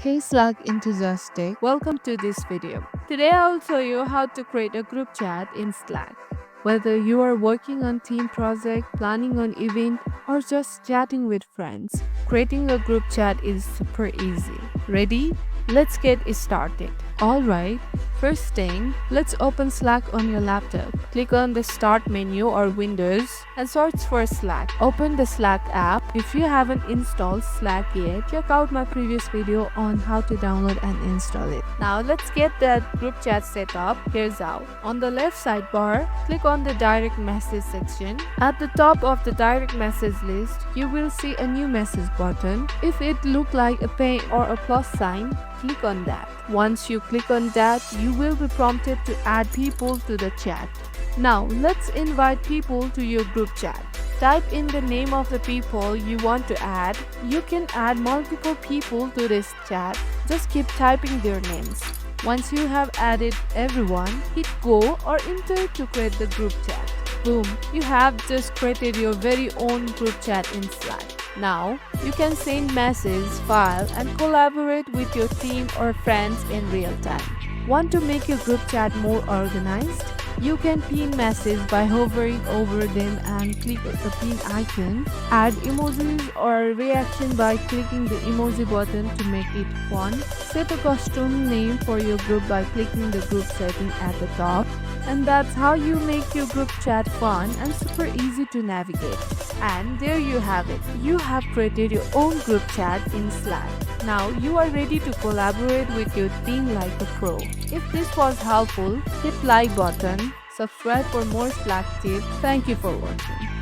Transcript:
Hey Slack enthusiastic, welcome to this video. Today I'll show you how to create a group chat in Slack. Whether you are working on team project, planning an event, or just chatting with friends, creating a group chat is super easy. Ready? Let's get started. Alright, first thing, let's open Slack on your laptop. Click on the Start menu or Windows and search for Slack. Open the Slack app. If you haven't installed Slack yet, check out my previous video on how to download and install it. Now let's get that group chat set up. Here's how. On the left sidebar, click on the direct message section. At the top of the direct message list, you will see a new message button. If it looks like a pen or a plus sign, click on that. Once you click on that, you will be prompted to add people to the chat. Now, let's invite people to your group chat. Type in the name of the people you want to add. You can add multiple people to this chat. Just keep typing their names. Once you have added everyone, hit go or enter to create the group chat. Boom, you have just created your very own group chat in Slack. Now, you can send message, file, and collaborate with your team or friends in real time. Want to make your group chat more organized? You can pin message by hovering over them and click the pin icon. Add emojis or reaction by clicking the emoji button to make it fun. Set a custom name for your group by clicking the group setting at the top. And that's how you make your group chat fun and super easy to navigate. And there you have it. You have created your own group chat in Slack. Now you are ready to collaborate with your team like a pro. If this was helpful, hit like button, subscribe for more Slack tips. Thank you for watching.